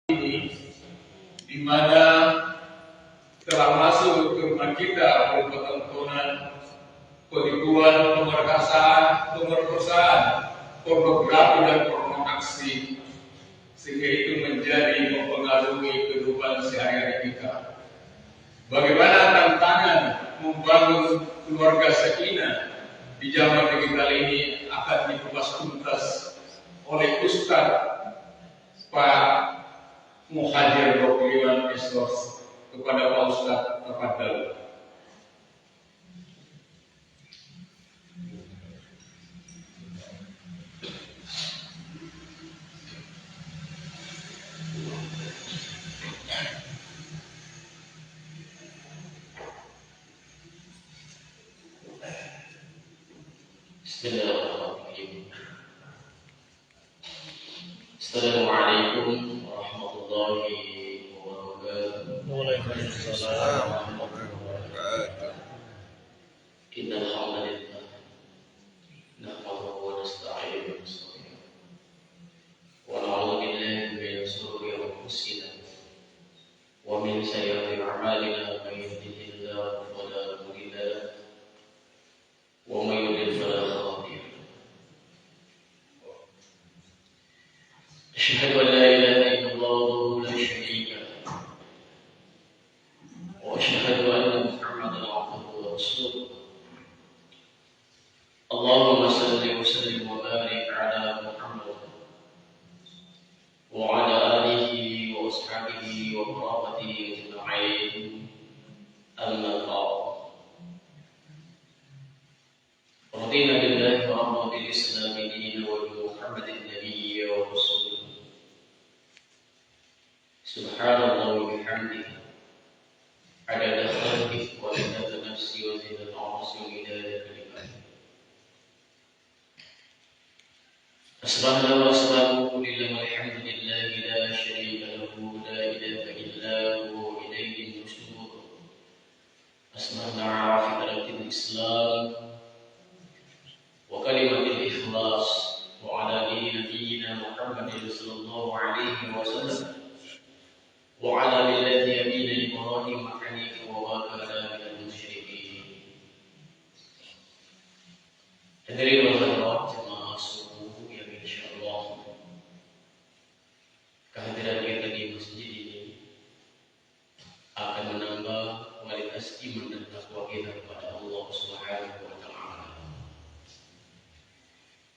ini di mana telah masuk ke rumah kita berupa tontonan penipuan, pemerkosaan, pornografi dan pornoaksi, sehingga itu menjadi mempengaruhi kehidupan sehari-hari kita. Bagaimana tantangan membangun keluarga sakinah di zaman digital ini akan dikupas tuntas oleh Ustaz Pak Muhajir Rokliwan Estos. Kepada Pak Ustaz, tafadhal. Bismillahirrahmanirrahim. Assalamualaikum warahmatullahi wabarakatuh. Waalaikumsalam warahmatullahi wabarakatuh. Innal hamdalillah nahmaduhu wa nasta'inuhu wa nastaghfiruh wa na'udzu billahi min shururi anfusina wa min sayyiati a'malina may yahdihillahu fala mudilla lahu wa may yudlil fala hadiya lahu. Asyhadu an la ilaha illallah wahdahu la syarika lahu wa asyhadu anna Muhammadan 'abduhu wa rasuluh. Allahumma salli wa sallim wa barik ala Muhammad wa ala alihi wa ashabihi wa qurabatihi ajma'in. Amma ba'd. Radina billahi wa amma bil Islam dinan wa bi Muhammadin nabiyyan wa rasulah. Subhanallah wa bihamdihi adada khalqihi wa adada nafsi wa zinata 'arshihi wa midada kalimatihi. Asbahna wa asbahu lillahi walhamdulillahi la syarika lahu la ilaha illa huwa ilayhi nusyur. Asbahna ala fitratil Islam wa kalimatil ikhlas wa ala dini nabiyyina Muhammadin sallallahu alaihi wasallam wa ala millati abina Ibrahim hanifan wa ma kana minal musyrikin. Hadirin wa hadirat jemaah subuh yang insyaallah kehadiran kita di masjid ini akan menambah kualitas iman dan takwa kita kepada Allah Subhanahu wa taala.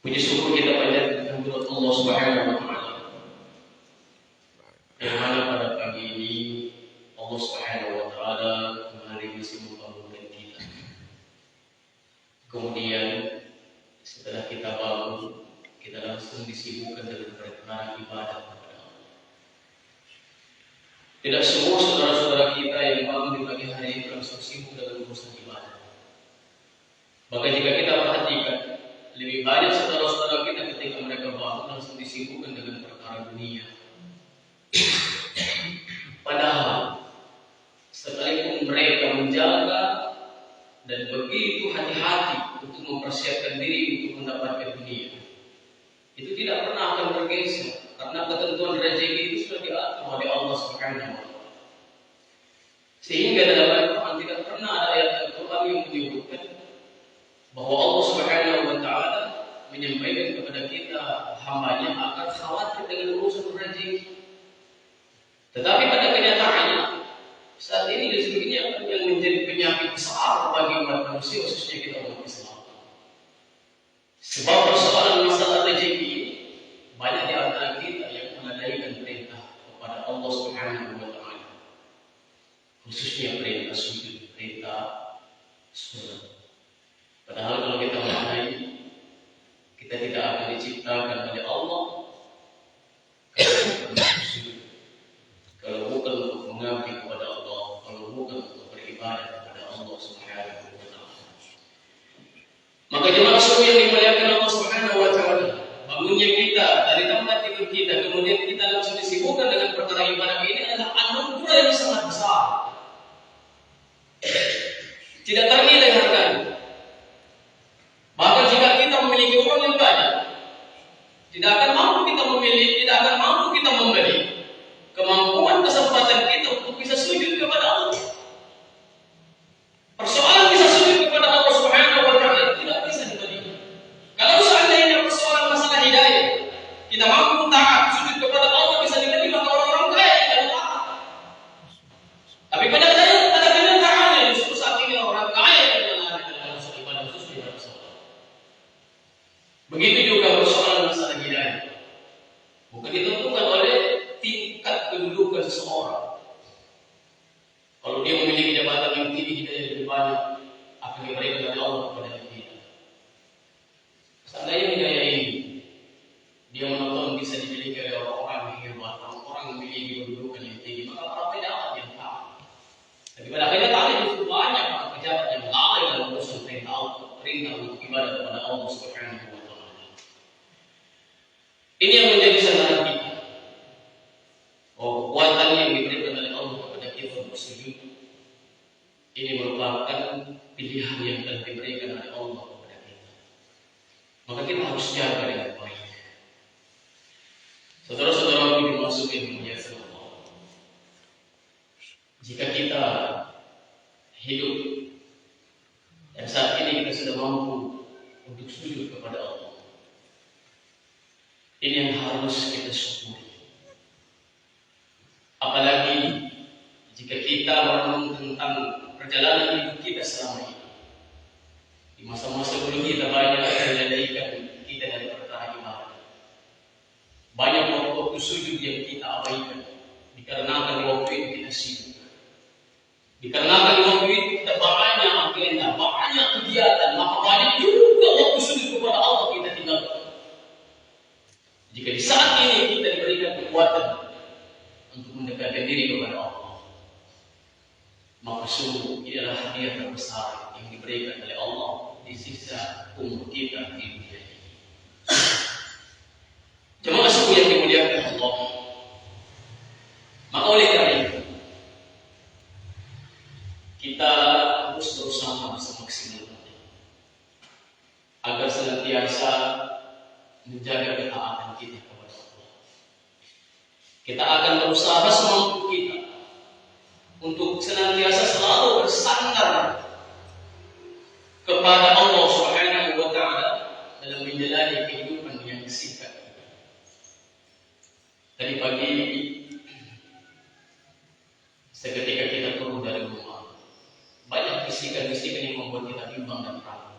Puji syukur kita panjatkan kepada Allah Subhanahu wa taala. Yang mana pada pagi ini Allah Subhanahu wa taala kembali masih membangunkan kita. Kemudian setelah kita bangun, kita langsung disibukkan dengan perkara ibadah kepada Allah. Tidak semua saudara-saudara kita yang bangun di pagi hari ini langsung sibuk dengan urusan ibadah. Maka jika kita perhatikan, lebih banyak saudara-saudara kita ketika mereka bangun langsung disibukkan dengan perkara dunia. Padahal sekalipun mereka menjaga dan begitu hati-hati untuk mempersiapkan diri untuk mendapatkan dunia, itu tidak pernah akan bergeser karena ketentuan rezeki itu sudah diatur oleh Allah Subhanahu wa taala. Sehingga dalam Al-Quran tidak pernah ada ayat Al-Quran yang menyebutkan bahwa Allah Subhanahu wa taala menyampaikan kepada kita hambanya akan khawatir dengan urusan rezeki. Tetapi pada kenyataannya saat ini sesungguhnya yang menjadi penyakit besar bagi umat manusia, khususnya kita umat Islam. Sebab persoalan masalah rezeki banyak di antara kita yang mengabaikan perintah kepada Allah Subhanahu wa taala. Khususnya perintah sujud, perintah salat. Padahal kalau kita mengenai, kita tidak akan diciptakan oleh Allah kalau bukan untuk mengabdi kepada Allah, kalau bukan untuk beribadah kepada Allah Subhanahu wa taala. Maka jemaah sekalian yang dimuliakan Allah Subhanahu wa taala, bangunnya kita dari tempat tidur kita, kemudian kita langsung disibukkan dengan perkara ibadah ini adalah anugerah yang sangat besar. Tidak ternilai harganya. Bahkan jika kita memiliki uang yang banyak, tidak akan mampu kita memilih, tidak akan mampu kita membeli. seseorang. Kalau dia memiliki jabatan yang tinggi, kita jadi lebih banyak akan diberikan oleh Allah kepada kita. Seandainya hidayah ini dia menonton bisa dimiliki oleh orang-orang yang hebat, orang-orang yang memiliki kedudukan yang tinggi, maka para pejabat yang taat. Tapi pada akhirnya tadi justru banyak para pejabat yang lalai dalam urusan perintah Allah, perintah untuk ibadah kepada Allah Subhanahu wa Ta'ala. Ini yang menjadi sandaran kita. Kekuatan yang diberikan oleh Allah kepada kita untuk sujud ini merupakan pilihan yang telah diberikan oleh Allah kepada kita. Maka kita harus jaga dengan baik. Saudara-saudara yang dimasuki memuliakan Allah. Jika kita hidup dan saat ini kita sudah mampu untuk sujud kepada Allah, ini yang harus kita syukuri. Apalagi jika kita merenung tentang perjalanan hidup kita selama ini. Di masa-masa dulu kita banyak menjadikan kita dari perkara ibadah. Banyak waktu sujud yang kita abaikan dikarenakan di waktu itu kita sibuk. Dikarenakan di waktu itu kita banyak agenda, banyak kegiatan, maka banyak juga waktu sujud kepada Allah kita tinggalkan. Jika di saat ini kita diberikan kekuatan untuk mendekatkan diri kepada Allah, maka sungguh ini adalah hadiah terbesar yang diberikan oleh Allah di sisa umur kita di dunia ini. Jemaah suku yang dimuliakan Allah, maka oleh karena itu kita harus berusaha semaksimal mungkin agar senantiasa menjaga ketaatan kita kepada Allah. Kita akan berusaha semampu kita untuk senantiasa selalu bersandar kepada Allah Subhanahu wa Ta'ala dalam menjalani kehidupan yang singkat. Tadi pagi seketika kita turun dari rumah, banyak bisikan-bisikan yang membuat kita bimbang dan ragu.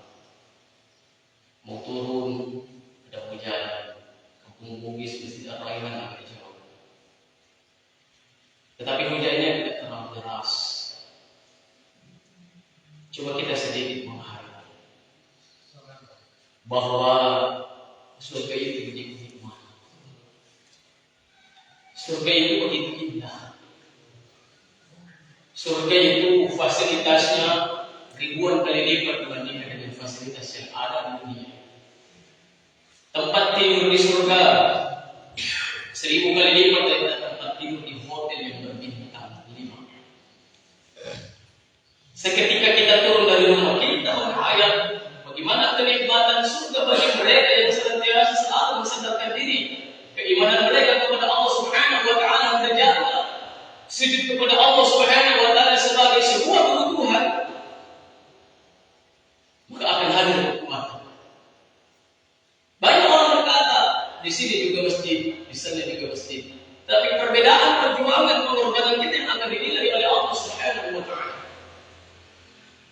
Mau turun, ada hujan, kampung Bugis mesti ada raihan agak jauh. Tetapi hujannya tidak terlalu deras. Coba kita sedikit menghayal bahwa surga itu begitu nikmat. Surga itu begitu indah. Surga itu fasilitasnya ribuan kali lipat dibandingkan dengan fasilitas yang ada di dunia. Tempat tidur di surga 1000 kali lipat daripada tempat tidur di hotel yang berbintang 5. Seketika kita turun dari rumah kita menghayal bagaimana kenikmatan surga bagi mereka yang senantiasa selalu mensandarkan diri keimanan mereka kepada Allah Subhanahu wa Ta'ala terjaga, sujud kepada Allah Subhanahu wa Ta'ala sebagai sebuah kebutuhan, maka akan hadir kekuatan. Banyak orang berkata di sini juga masjid, di sana juga masjid, tapi perbedaan perjuangan pengorbanan kita yang akan dinilai oleh Allah Subhanahu wa Ta'ala.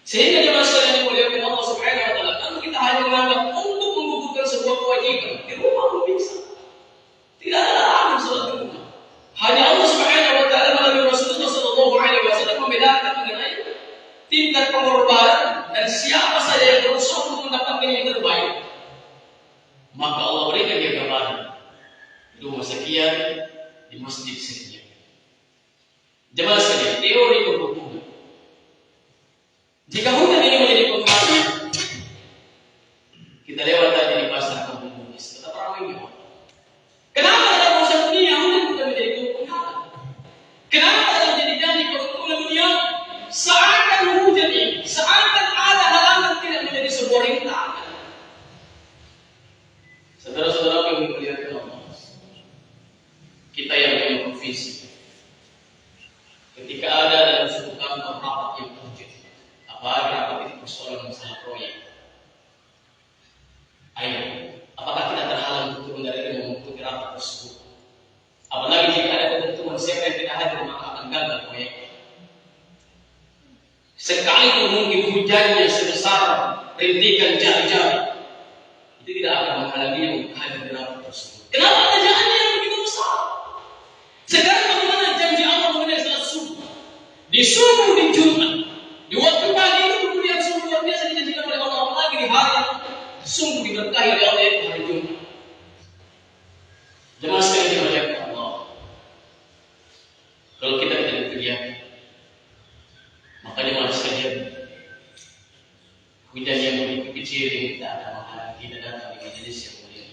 Sehingga jemaah sekalian dimuliakan Allah Subhanahu wa Ta'ala, kalau kita hanya menganggap untuk menggugurkan sebuah kewajiban di rumah pun bisa. Tidak ada larangan salat di rumah. Hanya Allah Subhanahu wa Ta'ala melalui Rasulullah sallallahu alaihi wasallam membedakan mengenai tingkat pengorbanan dan siapa saja yang berusaha untuk mendapatkan yang terbaik. Maka Allah berikan dia gambaran di rumah sekian, di masjid sekian. Jemaah sekalian, teori kehukuman. Jika hujan ini menjadi penghalang, kita lewat tadi di pasar Kampung Bugis, tetap ramai juga. Kenapa dalam urusan dunia hujan bukan menjadi penghalang? Kenapa dalam jadi keuntungan dunia seakan hujan ini, seakan ada halangan tidak menjadi sebuah rintangan? Saudara-saudara yang dimuliakan Allah, kita yang punya visi, ketika ada dalam suatu kantor rapat yang urgent, apalagi rapat itu persoalan masalah proyek, ayo, apakah kita terhalang untuk turun dari dan mengikuti rapat tersebut? Apalagi jika ada ketentuan siapa yang tidak hadir maka akan gagal proyek. Sekalipun mungkin hujannya sebesar rintikan jari-jari, itu tidak akan menghalanginya untuk hadir di rapat tersebut. Kenapa kerjaannya yang begitu besar? Sekarang bagaimana janji Allah Disuruh di Jumat. Di waktu pagi itu kemudian sungguh luar biasa dijanjikan oleh Allah lagi di hari yang sungguh diberkahi oleh Allah yaitu hari Jumat. Jemaah sekalian dimuliakan Allah. Kalau kita tidak kegiatan, maka jemaah sekalian, hujan yang begitu kecil yang tidak ada makanan tidak datang di majelis yang mulia.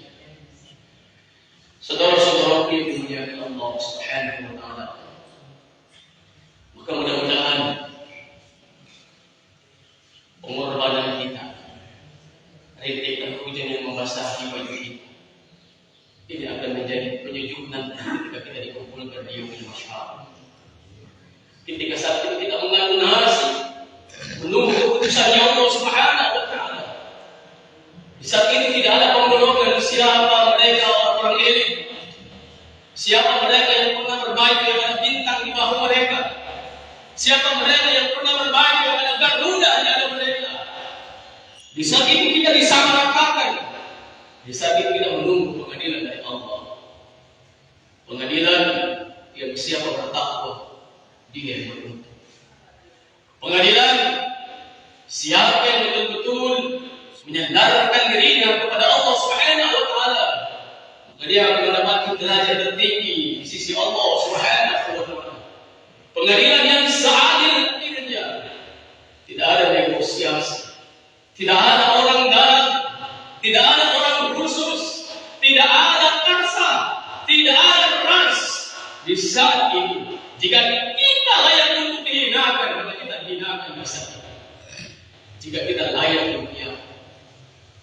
Saudara-saudara yang dimuliakan Allah Subhanahu wa taala. Maka mudah-mudahan pengorbanan kita, rintikan hujan yang membasahi baju kita, ini akan menjadi penyujuk nanti ketika kita dikumpulkan di yaumil mahsyar. Ketika saat itu kita mengandung nasi, menunggu keputusannya Allah Subhanahu wa taala. Di saat itu tidak ada pembolongan siapa mereka orang-orang elit, siapa mereka yang pernah berbaik dengan bintang di bahu mereka, siapa mereka yang pernah berbaik dengan garuda di dalam mereka. Di saat itu kita disamaratakan. Di saat itu kita menunggu pengadilan dari Allah. Pengadilan yang siapa bertakwa, dia yang beruntung. Pengadilan siapa yang betul-betul menyandarkan dirinya kepada Allah Subhanahu wa taala, maka dia akan mendapatkan derajat tertinggi di sisi Allah Subhanahu wa taala. Pengadilan yang seadil-adilnya, tidak ada negosiasi, tidak ada orang dalam, tidak ada orang khusus, tidak ada paksa, tidak ada keras. Di saat itu, jika kita layak untuk dihinakan, maka kita dihinakan di saat itu. Jika kita layak dimuliakan,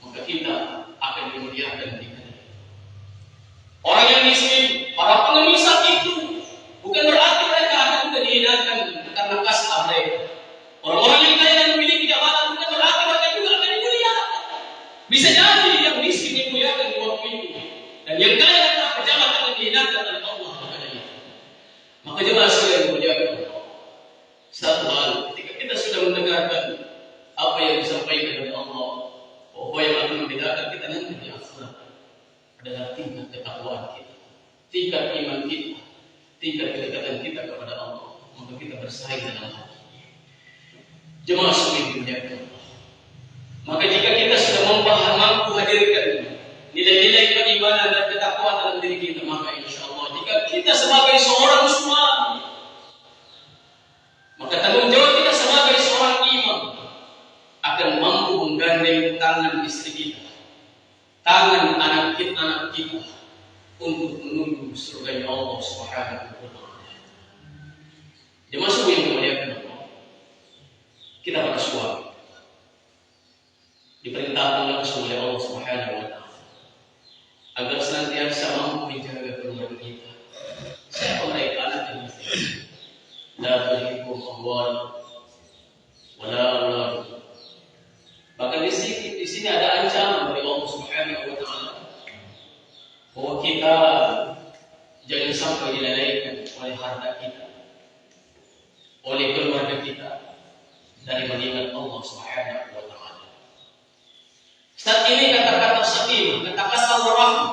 maka kita akan dimuliakan di sana. Orang yang miskin, para pengemis saat itu, bukan berarti mereka akan juga dihinakan karena kasta mereka. Orang-orang yang kaya dan memiliki jabatan bukan berarti mereka juga akan dimuliakan. Bisa jadi yang miskin dimuliakan di waktu itu, dan yang kaya dan pejabat akan dihinakan oleh Allah pada itu. Maka jemaah sekalian dimuliakan Allah. Satu hal, ketika kita sudah mendengarkan apa yang disampaikan oleh Allah, bahwa yang akan membedakan kita nanti di akhirat adalah tingkat ketakwaan kita, tingkat iman kita, tingkat kedekatan kita kepada Allah. Maka kita bersaing dalam hal ini. Jemaah sekalian dimuliakan Allah. Maka jika kita sudah mampu hadirkan nilai-nilai keimanan dan ketakwaan dalam diri kita, maka insya Allah jika kita sebagai seorang suami, maka tanggung jawab kita sebagai seorang imam akan mampu menggandeng tangan istri kita, tangan anak kita untuk menuju surganya Allah Subhanahu wa taala. Jemaah yang dimuliakan Allah, kita para suami diperintahkan langsung oleh Allah Subhanahu wa taala agar senantiasa mampu menjaga keluarga kita. Siapa mereka anak dan istri? La tulhikum amwal wala aulad. Bahkan di sini ada ancaman dari Allah Subhanahu wa taala bahwa kita jangan sampai dilalaikan oleh harta kita, oleh keluarga kita dari mengingat Allah Subhanahu wa taala. Saat ini kata-kata sakinah, kata-kata warahmah,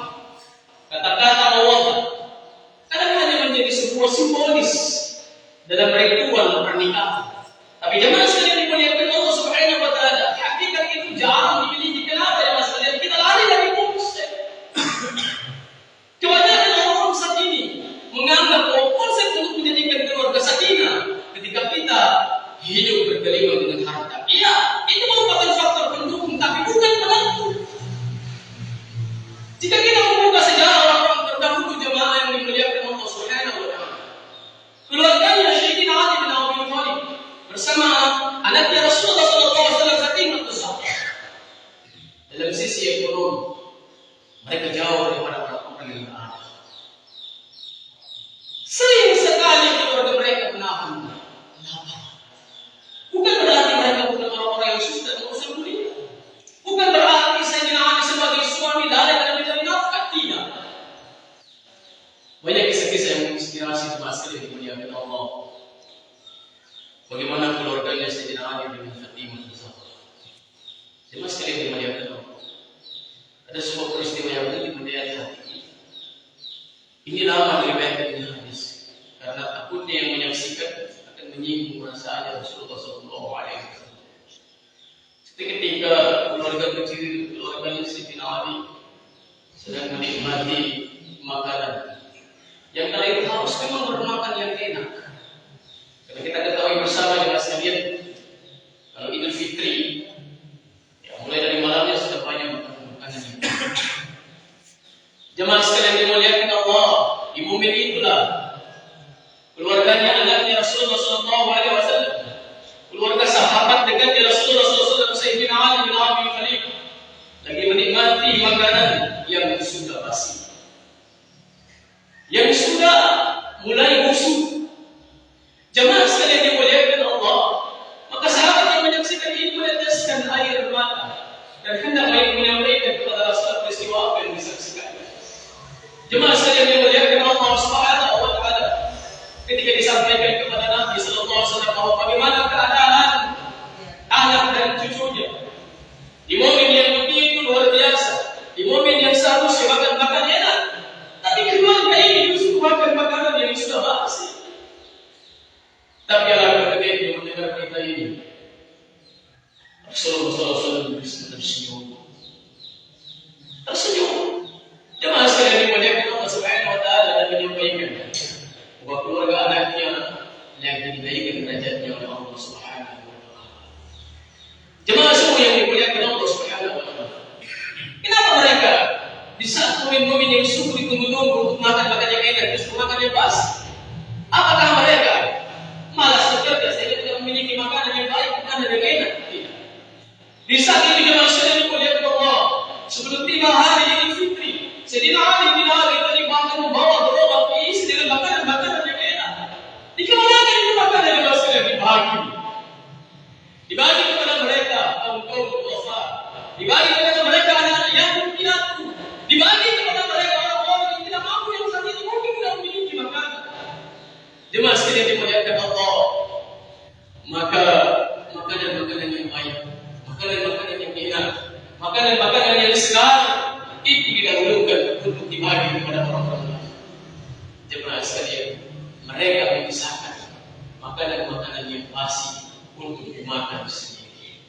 kata-kata mawaddah kadang hanya menjadi sebuah simbolis dalam ritual pernikahan. Tapi jemaah sekalian dimuliakan Allah Subhanahu wa taala, hakikat itu jarang dimiliki. Kenapa ya Mas sekalian? Kita lari dari konsep. Kebanyakan orang saat ini menganggap bahwa konsep untuk menjadikan keluarga sakinah ketika kita hidup bergelimang dengan harta. Iya, itu merupakan faktor pendukung, tapi bukan penentu. Jika kita membuka sejarah orang-orang terdahulu jemaah yang dimuliakan Allah Subhanahu wa taala, keluarganya Sayyidina Ali bin Abi Thalib bersama anaknya Rasulullah sallallahu alaihi wasallam Fatimah Tusahrah. Dalam sisi ekonomi, mereka jauh daripada orang yang berada. Sering sekali keluarga mereka menahan. Bukan berarti mereka bukan orang-orang yang susah dan urusan dunia. Bukan berarti Sayyidina Ali sebagai suami lalai dalam mencari nafkah, tidak. Banyak kisah-kisah yang menginspirasi jemaah sekalian dimuliakan Allah. Bagaimana keluarganya Sayyidina Ali dengan Fatimah Tusahrah. Jemaah sekalian dimuliakan Allah. Ada sebuah peristiwa yang penting mendidik hati. Ini lama diriwayatkan di hadis, karena takutnya yang menyaksikan akan menyinggung perasaan Rasulullah SAW. Ketika keluarga kecil, keluarga Sayyidina Ali sedang menikmati makanan, yang kali itu harus memang bermakan yang enak. Karena kita ketahui bersama dengan sekalian, kalau Idul Fitri, ya mulai dari malamnya sudah banyak makanan ini. Jemaah sekalian dimuliakan Allah, di momen itulah keluarganya, anaknya Rasulullah SAW, keluarga sahabat dekatnya Rasulullah SAW, Sayyidina Ali bin Abi Thalib, lagi menikmati makanan yang sudah basi, yang sudah mulai busuk. Jemaah sekalian dimuliakan Allah, maka sahabat yang menyaksikan ini meneteskan air mata dan hendak menyampaikan kepada Rasulullah peristiwa apa yang disaksikan. Jemaah sekalian dimuliakan Allah Subhanahu wa taala, ketika disampaikan kepada Nabi sallallahu alaihi wasallam bahwa bagaimana keadaan anak dan cucunya di momen yang begitu luar biasa, di momen yang seharusnya makan enak, tapi keluarga ini justru makan makanan yang sudah basi. Tapi alangkah ketika mendengar berita ini, Rasulullah SAW tersenyum. Jemaah sekalian dimuliakan Allah Subhanahu wa taala, dan menyampaikan bahwa keluarga anaknya yang dinaikkan derajatnya oleh Allah Subhanahu wa taala. Jemaah semua yang dimuliakan Allah Subhanahu wa taala, kenapa mereka di saat momen-momen yang sungguh ditunggu-tunggu untuk makan makanan yang enak justru makan yang basi? Apakah mereka malas bekerja sehingga tidak memiliki makanan yang baik, makanan yang enak? Tidak. Di saat itu jemaah sekalian dimuliakan Allah, sebelum tiba hari Idul Fitri, Sayyidina Ali bin Abi Thalib bahkan membawa gerobak diisi dengan makanan-makanan yang enak. Dikemudian itu makanan yang sekalian dibagi kepada mereka kaum duafa, dibagi kepada mereka anak-anak yatim piatu, dibagi kepada mereka orang-orang yang tidak mampu, yang saat itu mungkin tidak memiliki makanan. Jemaah sekalian dimuliakan Allah, maka makanan-makanan yang baik, makanan-makanan yang enak, makanan-makanan yang segar itu didahulukan untuk dibagi kepada orang-orang lain. Jemaah sekalian, mereka memisahkan makanan-makanan yang basi untuk dimakan sendiri.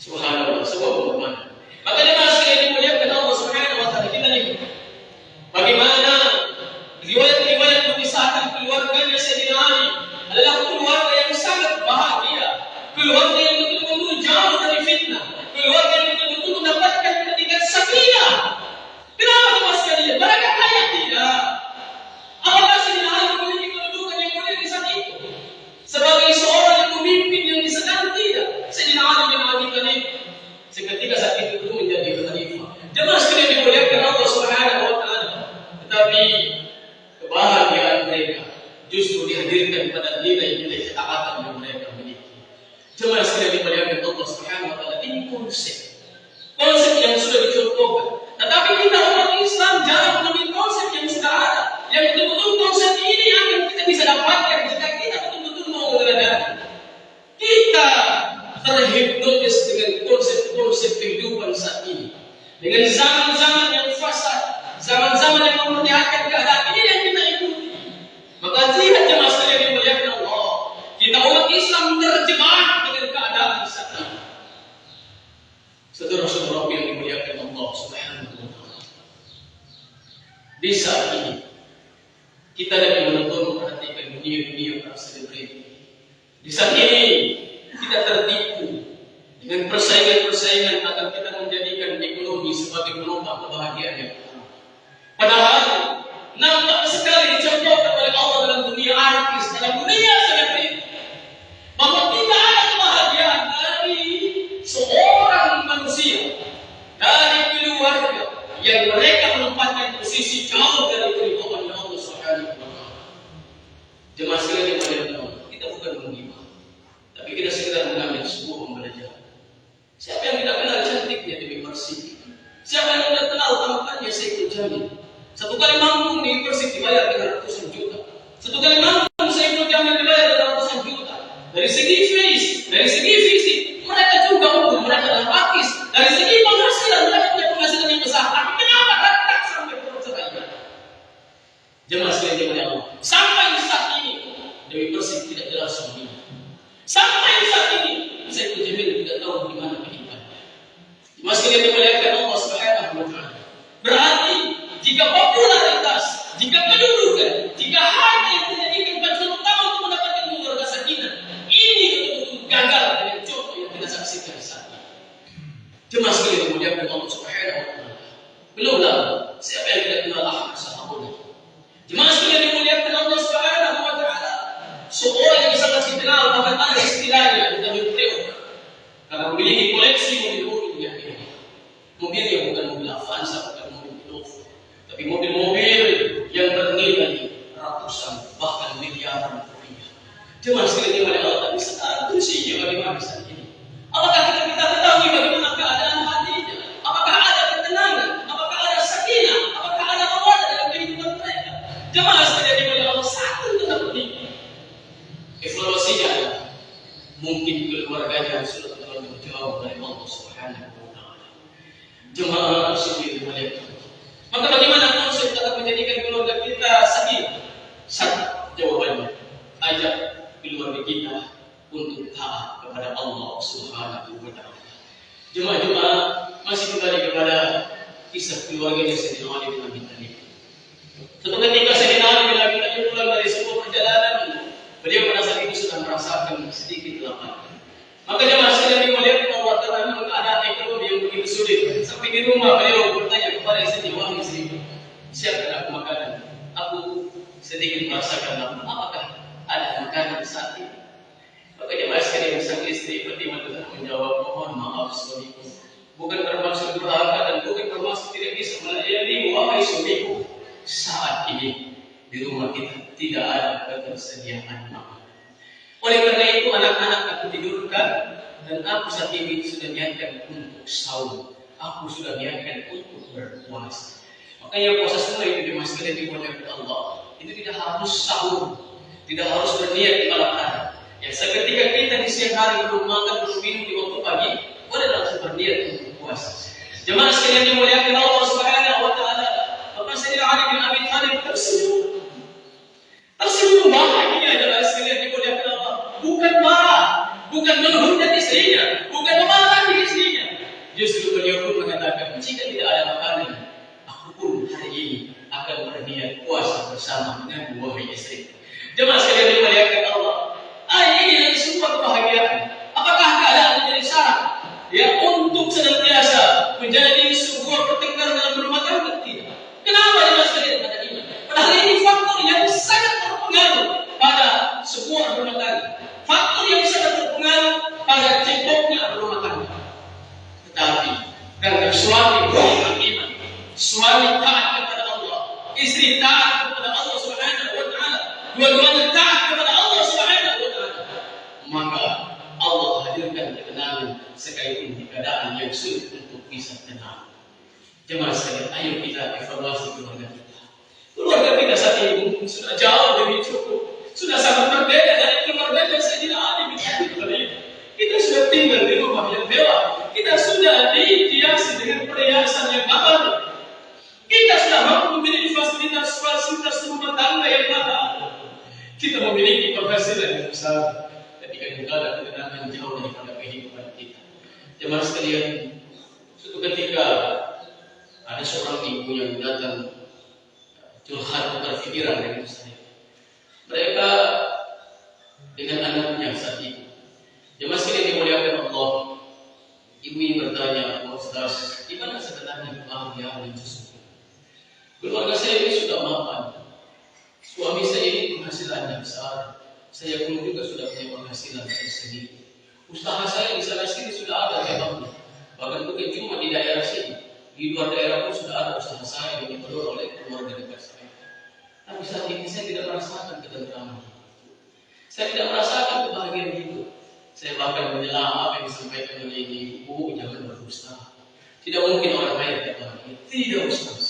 Subhanallah, sebuah pengorbanan. Maka jemaah sekalian dimuliakan Allah Subhanahu wa taala, kita lihat bagaimana riwayat-riwayat memisahkan keluarganya Sayyidina Ali adalah keluarga yang sangat bahagia, keluarga yang betul-betul jauh dari fitnah, keluarga yang betul-betul mendapatkan ketinggian sakinah. Kenapa jemaah sekalian? Mereka kaya tidak? Apakah Sayyidina Ali memiliki kedudukan yang mulia di saat itu sebagai seorang yang memimpin yang disenangi? Tidak. Sayyidina Ali bin Abi Thalib seketika saat itu menjadi khalifah. Jemaah sekalian dimuliakan Allah Subhanahu wa taala, tetapi kebahagiaan mereka justru dihadirkan pada nilai-nilai ketaatan yang mereka miliki. Jemaah sekalian dimuliakan Allah Subhanahu wa taala, ini konsep yang sudah dicontohkan. Tetapi kita umat Islam jarang mengambil konsep yang sudah ada, yang betul-betul konsep ini yang kita bisa dapatkan jika kita betul-betul mau meneladani. Kita terhipnotis dengan konsep kehidupan saat ini, dengan zaman-zaman yang fasad, zaman-zaman yang memperlihatkan keadaan ini yang kita ikuti. Maka lihat jemaah sekalian yang dimuliakan Allah, kita umat Islam terjebak dengan keadaan saat ini. Saudara-saudara yang dimuliakan Allah Subhanahu wa taala, di saat ini kita lagi menonton memperhatikan dunia-dunia para selebriti. Di saat ini kita tertipu dengan persaingan-persaingan agar kita menjadikan ekonomi sebagai penopang kebahagiaan yang utama. Padahal nampak sekali dicontohkan oleh Allah dalam dunia artis, dalam dunia selebriti, bahwa tidak ada kebahagiaan dari seorang manusia, dari keluarga yang mereka menempatkan posisi jauh dari keridhaan Allah Subhanahu wa taala. Jemaah sekalian yang dimuliakan, kita bukan menghina, tapi kita sekedar mengambil sebuah pembelajaran. Siapa yang tidak kenal cantiknya Dewi Persik? Siapa yang tidak kenal tampannya Saiful Jamil? Satu kali manggung di Persik dibayar dengan ratusan juta. Satu kali manggung Saiful Jamil dibayar dengan ratusan juta. Dari segi face, dari segi fisik, mereka juga unggul, mereka adalah artis. Dari segi penghasilan, mereka punya penghasilan yang besar. Tapi kenapa datang sampai perceraian? Jemaah sekalian yang Allah, sampai saat ini Dewi Persik tidak jelas memiliki koleksi mobil-mobil yang ini. Mobil yang bukan mobil Avanza, bukan mobil Innova, tapi mobil-mobil yang bernilai ratusan bahkan miliaran rupiah. Cuma sekali oleh Allah, tapi sekarang kondisinya bagaimana saat ini? Apakah kita ketahui bagaimana keadaan hatinya? Apakah ada ketenangan? Apakah ada sakinah? Apakah ada mawaddah dalam kehidupan mereka? Jemaah sekalian oleh Allah, satu tetap penting. Evaluasinya adalah mungkin keluarganya sudah terlalu jauh dari Allah Subhanahu wa Ta'ala. Jemaah sekalian oleh Allah. Maka bagaimana konsep akan menjadikan keluarga kita sakinah? Satu jawabannya, ajak keluarga kita untuk taat kepada Allah Subhanahu wa Ta'ala. Jemaah-jemaah masih kembali kepada kisah keluarganya Sayyidina Ali bin Abi Thalib. Suatu ketika Sayyidina Ali bin Abi Thalib pulang dari sebuah perjalanan, beliau pada saat itu sudah merasakan sedikit lapar. Maka jemaah sekalian melihat Allah Ta'ala keadaan ekonomi yang begitu sulit. Sampai di rumah beliau bertanya kepada istrinya, wahai istri, siapkan aku makanan. Aku sedikit merasakan lapar. Apakah ada makanan saat ini? Maka jemaah sekalian sang istri Fatimah telah menjawab, mohon maaf suamiku, bukan bermaksud durhaka dan bukan bermaksud tidak bisa melayani wahai suamiku. Saat ini di rumah kita tidak ada ketersediaan makan. Oleh karena itu anak-anak aku tidurkan dan aku saat ini sudah niatkan untuk saum. Aku sudah niatkan untuk berpuasa. Makanya puasa semua itu jemaah sekalian dimuliakan Allah. Itu tidak harus sahur, tidak harus berniat di malam hari. Ya, seketika kita di siang hari belum makan, belum minum di waktu pagi, boleh langsung berniat untuk puasa. Jemaah sekalian dimuliakan Allah Subhanahu wa Ta'ala. Maka Sayyidina Ali bin Abi Thalib tersenyum. Tersenyum bahagia adalah sekalian dimuliakan Allah. Bukan marah, bukan menghujat istrinya, bukan memarahi istrinya. Justru beliau pun mengatakan, jika tidak ada makanan, aku pun hari ini akan berniat puasa bersama dengan wahai istri. Jemaah sekalian dimuliakan Allah. Ini adalah sebuah kebahagiaan. Apakah keadaan menjadi syarat ya untuk senantiasa menjadi sebuah pertengkaran dalam rumah tangga? Tidak. Kenapa jemaah sekalian? Ada iman. Padahal ini faktor yang sangat berpengaruh pada sebuah rumah tangga. Faktor yang sangat berpengaruh pada ciptanya rumah tangga. Tetapi karena suami beriman, suami taat kepada Allah, istri taat kepada Allah Subhanahu wa Ta'ala, dua-duanya taat kepada Allah Subhanahu wa Ta'ala, maka Allah hadirkan ketenangan sekalipun di keadaan yang sulit untuk bisa tenang. Jemaah sekalian, ayo kita evaluasi keluarga kita. Keluarga kita saat ini mungkin sudah jauh lebih cukup, sudah sangat berbeda dari keluarga Sayyidina Ali bin Abi Thalib. Kita sudah tinggal di rumah yang mewah, kita sudah dihiasi dengan perhiasan yang mahal, kita sudah mampu memiliki fasilitas rumah tangga yang mahal, kita memiliki penghasilan yang besar. Ketika kita ada ketenangan jauh daripada kehidupan kita. Jemaah sekalian, suatu ketika ada seorang ibu yang datang curhat berpikiran dengan saya. Mereka dengan anaknya saat itu. Jemaah sekalian dimuliakan Allah. Ibu ini bertanya, Ustaz, di mana sebenarnya kebahagiaan yang sesungguhnya? Keluarga saya ini sudah mapan. Suami saya ini penghasilannya besar. Saya pun juga sudah punya penghasilan tersendiri. Usaha saya di sana sini sudah ada cabangnya. Bahkan bukan cuma di daerah sini, di luar daerah pun sudah ada usaha saya yang dikelola oleh keluarga dekat saya. Tapi saat ini saya tidak merasakan ketentraman. Saya tidak merasakan kebahagiaan hidup. Saya bahkan menyela apa yang disampaikan oleh ibu, jangan berdusta. Tidak mungkin orang kaya tidak bahagia. Tidak, Ustaz.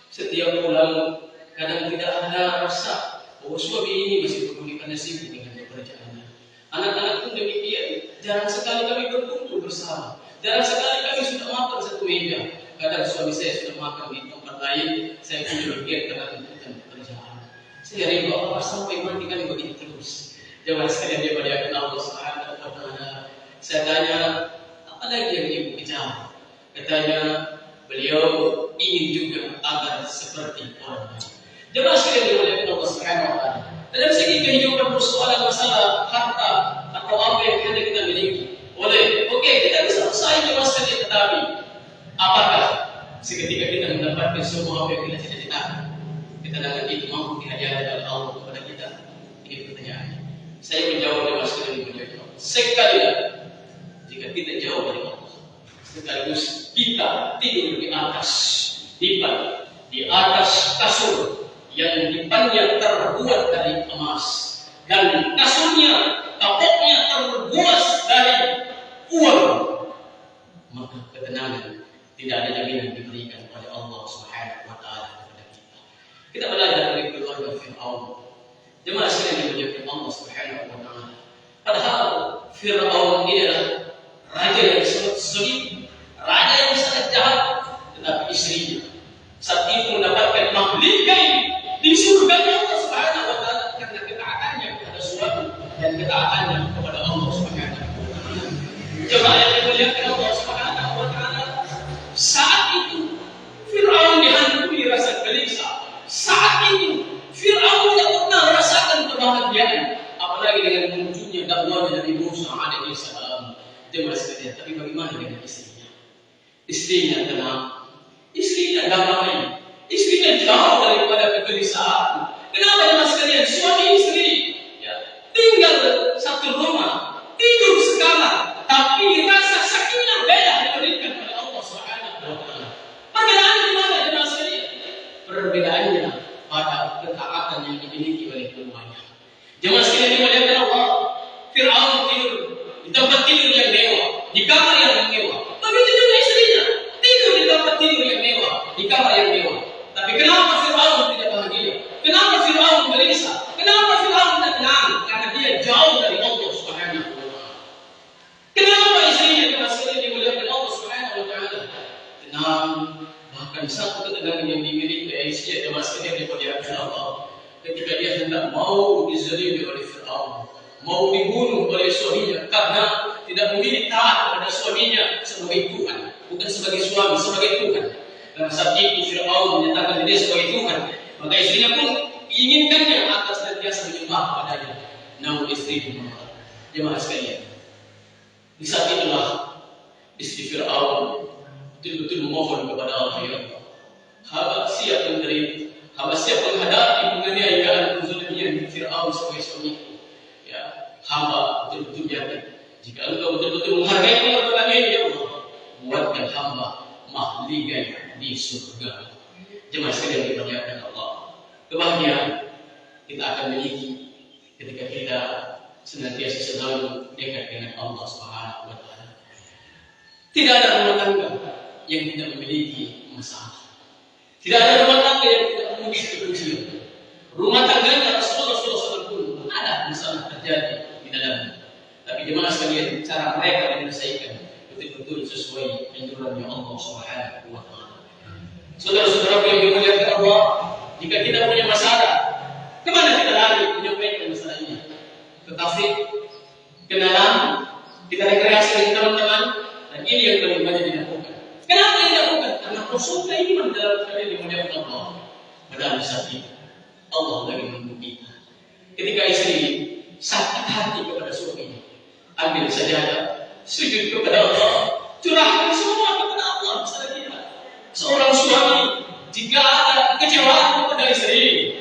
Setiap bulan kadang tidak ada rasa bahwa suami ini masih peduli karena sibuk dengan pekerjaannya. Anak-anak pun demikian. Jarang sekali kami berkumpul bersama. Jarang sekali kami sudah makan satu meja. Kadang suami saya sudah makan di tempat lain, saya pun demikian karena tuntutan pekerjaan. Saya rindu Allah sampai mati kami begitu terus. Jemaah sekalian dimuliakan Allah Subhanahu wa Ta'ala. Saya tanya, apa lagi yang ibu kejar? Katanya, beliau ingin juga agar seperti orang lain. Jemaah sekalian dimuliakan Allah Subhanahu wa Ta'ala. Dalam segi kehidupan persoalan masalah harta atau apa yang hendak kita miliki, boleh, oke, kita bisa selesai jemaah sekalian, tetapi apakah seketika kita mendapatkan semua apa yang kita cita-citakan, ketenangan itu mampu dihadiahkan oleh Allah kepada kita? Ini pertanyaannya. Saya menjawab jemaah sekalian dimuliakan Allah. Sekali lagi, jika kita jauh dari Allah. Sekaligus kita tidur di atas dipan, di atas kasur yang dipannya terbuat dari emas dan kasurnya, kapoknya terbuat dari uang, maka ketenangan tidak ada jaminan diberikan oleh Allah Subhanahu wa taala kepada kita. Kita belajar dari keluarga Fir'aun. Jemaah sekalian dimuliakan Allah Subhanahu wa taala. Padahal Fir'aun ini adalah raja yang sangat sulit, raja yang sangat jahat, tetapi istrinya saat itu mendapatkan mahligai di surga Allah Subhanahu wa taala karena ketaatannya kepada suami dan ketaatannya kepada Allah Subhanahu wa taala. Jemaah yang dimuliakan Allah Subhanahu wa taala, saat itu Fir'aun dihantui rasa gelisah. Saat ini Fir'aun tidak pernah merasakan kebahagiaan, apalagi dengan munculnya dakwahnya Nabi Musa alaihi salam. Jemaah sekalian, tapi bagaimana dengan istrinya? Istrinya tenang, istrinya damai, istrinya jauh daripada kegelisahan. Kenapa jemaah sekalian? Suami istri ya, tinggal satu rumah, tidur sekamar, tapi rasa sakinah beda diberikan oleh Allah Subhanahu wa taala. Perbedaannya di mana jemaah sekalian? Perbedaannya pada ketaatan yang dimiliki oleh keduanya. Jemaah sekalian dimuliakan Allah, Fir'aun tidur di tempat tidur yang mewah, di kamar yang mewah. Begitu juga istrinya, tidur di tempat tidur yang mewah, di kamar yang mewah. Tapi kenapa Fir'aun tidak bahagia? Kenapa Fir'aun gelisah? Kenapa Fir'aun tidak tenang? Karena dia jauh dari Allah Subhanahu wa taala. Kenapa istrinya jemaah sekalian dimuliakan Allah Subhanahu wa taala? Tenang, bahkan satu ketegangan yang dimiliki oleh istrinya jemaah sekalian dimuliakan Allah. Ketika dia hendak mau dizalimi oleh Fir'aun, mau dibunuh oleh suaminya karena tidak memilih taat kepada suaminya sebagai Tuhan, bukan sebagai suami, sebagai Tuhan. Karena saat itu Fir'aun menyatakan dia sebagai Tuhan, maka istrinya pun inginkannya atas dan biasa menyembah padanya. Namun istri menolak. Jemaah sekalian, di saat itulah istri Fir'aun betul-betul memohon kepada Allah, ya Allah, hamba siap menerima, hamba siap menghadapi penganiayaan kezaliman Fir'aun sebagai suamiku. Ya, hamba betul-betul yakin jika engkau betul-betul menghargai keluarga ini, ya Allah, buatkan hamba mahligai di surga. Jemaah sekalian dimuliakan Allah, kebahagiaan kita akan miliki ketika kita senantiasa selalu dekat dengan Allah Subhanahu wa taala. Tidak ada rumah tangga yang tidak memiliki masalah. Tidak ada rumah tangga yang tidak memiliki kebencian. Rumah tangganya Rasulullah SAW pun ada masalah terjadi di dalamnya. Tapi jemaah sekalian, cara mereka menyelesaikan betul-betul sesuai anjuran Allah Subhanahu wa taala. Saudara-saudara yang dimuliakan Allah, jika kita punya masalah, kemana kita lari menyampaikan masalah ini? Ke kafe, kenalan, kita rekreasi dengan teman-teman, dan ini yang paling banyak dilakukan. Kenapa ini dilakukan? Karena Rasulullah iman dalam kalian dimuliakan Allah. Padahal saat itu Allah lagi menunggu kita. Ketika istri sakit hati kepada suaminya, ambil sajadah, sujud kepada Allah, curahkan semua kepada Allah masalah kita. Seorang suami jika ada kecewaan kepada istri,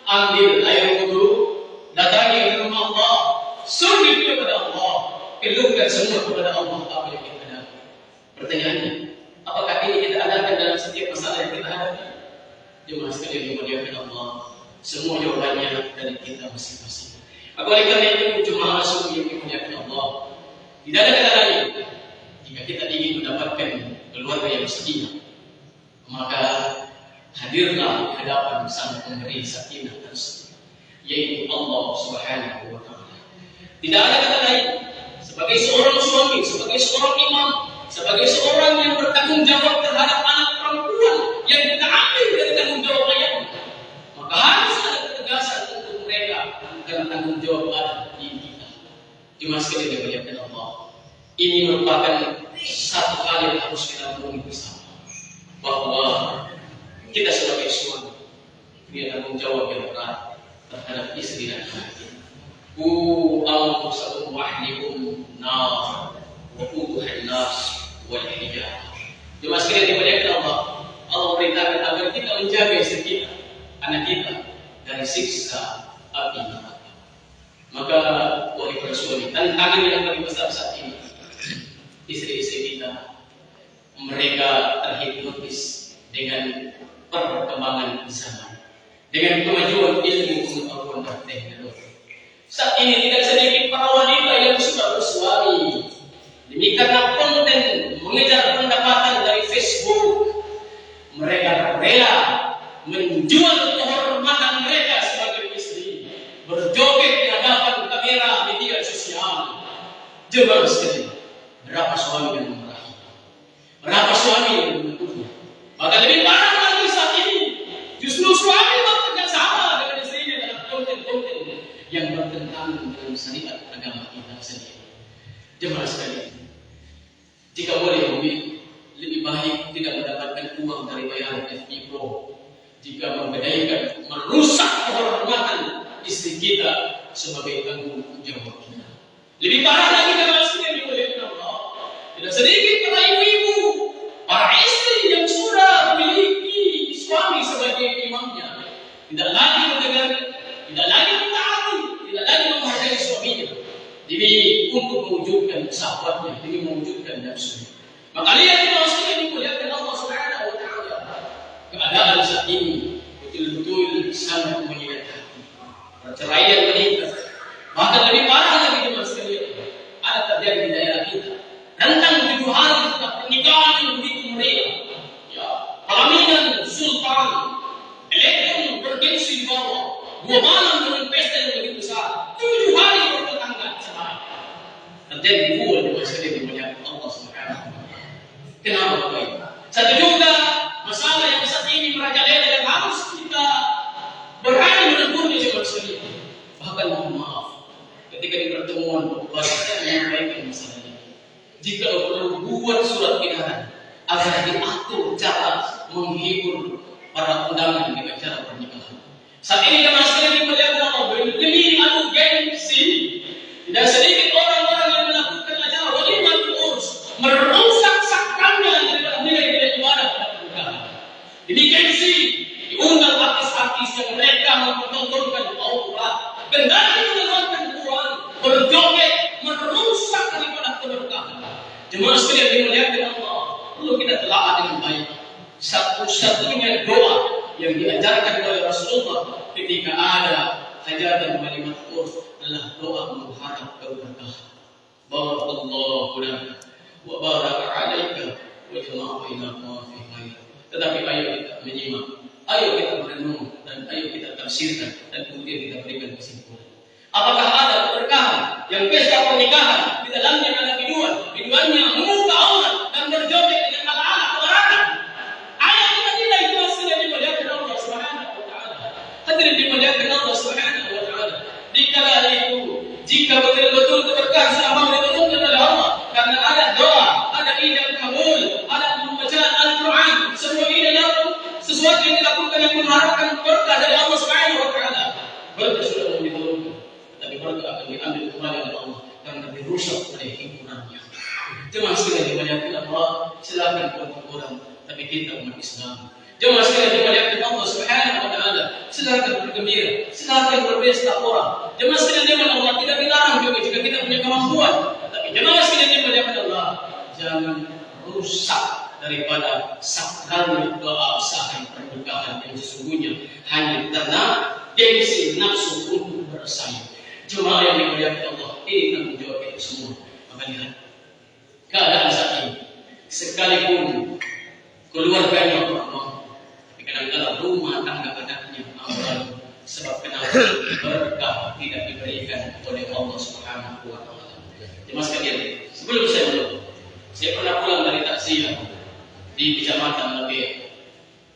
ambil air wudu, datangi ke rumah Allah, sujud kepada Allah, keluhkan semua kepada Allah apa yang kita hadapi. Pertanyaannya, apakah ini kita adakan dalam setiap masalah yang kita hadapi? Jemaah sekalian dimuliakan Allah, semua jawabannya dari kita masing-masing. Oleh karena itu, jemaah yang dimuliakan Allah, tidak ada kata lain. Jika kita ingin mendapatkan keluarga yang setia, maka hadirlah di hadapan sang pemberi sakinah dan setia, yaitu Allah Subhanahu wa taala. Tidak ada kata lain. Sebagai seorang suami, sebagai seorang imam, sebagai seorang yang bertanggung jawab terhadap anak perempuan yang kita ambil dari tanggung jawab ayahnya, maka harus ada ketegasan untuk mereka karena tanggung jawab ada di kita. Jemaah sekalian dimuliakan Allah, ini merupakan satu hal yang harus kita renungi bersama, bahwa kita sebagai suami punya tanggung jawab yang berat terhadap istri dan anak kita. Ku anfusakum wa ahlikum nar wa quduha an-nas wal hijarah. Jemaah sekalian dimuliakan Allah, Allah perintahkan agar kita menjaga istri kita, anak kita dari siksa api neraka. Maka wahai para suami, tantangan yang paling besar saat ini mereka terhipnotis dengan perkembangan zaman, dengan kemajuan ilmu pengetahuan dan teknologi. Saat ini tidak sedikit para wanita yang sudah bersuami demi karena konten mengejar pendapatan dari Facebook, mereka rela menjual kehormatan mereka sebagai istri, berjoget di hadapan kamera media sosial. Jemaah sekalian, berapa suami yang memarahi, berapa suami yang menuduhnya. Bahkan lebih parah lagi saat ini, justru suami bekerja sama dengan istrinya dalam konten-konten yang bertentangan dengan syariat agama kita sendiri. Jemaah sekalian, jika boleh lebih baik tidak mendapatkan uang dari bayaran FP Pro jika membedaikan merusak kehormatan istri kita sebagai tanggung jawab kita. Lebih parah lagi jemaah sekalian dimuliakan Allah, tidak sedikit para ibu-ibu, para istri yang sudah memiliki suami sebagai imamnya, tidak lagi mendengar, tidak lagi mentaati, tidak lagi menghargai suaminya, demi untuk mewujudkan sahabatnya, demi mewujudkan nafsunya. Maka lihat jemaah sekalian dimuliakan Allah Subhanahu wa taala, keadaan saat ini betul-betul sangat menyedihkan hati. Perceraian meningkat. Bahkan lebih parah lagi jemaah sekalian, ada terjadi di daerah kita. Rentang 7 hari setelah pernikahan yang begitu meriah, ya, pelaminan sultan, elektron bergengsi di bawah, 2 malam dengan pesta yang begitu besar, 7 hari bertetangga cerai. Terjadi buah jemaah sekalian dimuliakan Allah Subhanahu wa taala. Kenapa baik? Satu juga masalah yang saat ini merajalela dan harus kita berani menegurnya jemaah sekalian. Bahkan mohon maaf, ketika di pertemuan saya menyampaikan masalah ini. Jika perlu buat surat edaran agar diatur cara menghibur para undangan di acara pernikahan. Saat ini jemaah sekalian dimuliakan Allah, demi adu gengsi, tidak sedikit orang-orang yang melakukan acara walimatul urs merusak sakralnya dari nilai-nilai ibadah pada pernikahan. Demi gengsi diundang artis-artis yang mereka mempertontonkan aurat, kendali mendengarkan Quran, berjoget, merusak daripada keberkahan. Jemaah sekalian dimuliakan Allah, perlu kita telaah dengan baik. Satu-satunya doa yang diajarkan oleh Rasulullah ketika ada hajatan walimat urs adalah doa mengharap keberkahan. Barakallahu laka wa baraka alaika wa jama'ina fi khair. Tetapi ayo kita menyimak, ayo kita merenung, dan ayo kita tafsirkan, dan kemudian kita berikan kesimpulan. Apakah ada keberkahan yang pesta pernikahan di dalamnya ada biduannya membuka aurat dan berjoget dengan ala-ala keberatan? Ayat kita tidak itu hasilnya dimuliakan Allah Subhanahu wa taala. Hadirin dimuliakan Allah Subhanahu wa taala. Dikala itu, jika betul-betul keberkahan selama diturunkan oleh Allah, karena ada doa, ada ijab kabul, ada pembacaan Al-Quran, semua ini adalah sesuatu yang dilakukan yang mengharapkan berkah dari Allah Subhanahu wa taala. Berkah sudah diturunkan, tapi berkah akan diambil kembali oleh Allah karena dirusak oleh hiburannya. Jemaah sekalian dimuliakan Allah, silakan orang, tapi kita umat Islam. Jemaah sekalian dimuliakan Allah Subhanahu wa taala, silakan bergembira, silakan berpesta orang. Jemaah sekalian dimuliakan Allah, tidak dilarang juga jika kita punya kemampuan. Tapi jemaah sekalian dimuliakan Allah, jangan rusak daripada sakralnya doa sahih pernikahan yang sesungguhnya hanya karena gengsi nafsu untuk bersaing. Jemaah yang dimuliakan Allah, ini tanggung jawab kita semua. Maka lihat keadaan saat ini, sekalipun keluarganya orang mau, tapi kadang-kadang rumah tangga anaknya ambil sebab kenapa berkah tidak diberikan oleh Allah Subhanahu wa taala. Jemaah sekalian, sebelum saya menutup, saya pernah pulang dari takziah di Kecamatan Labia.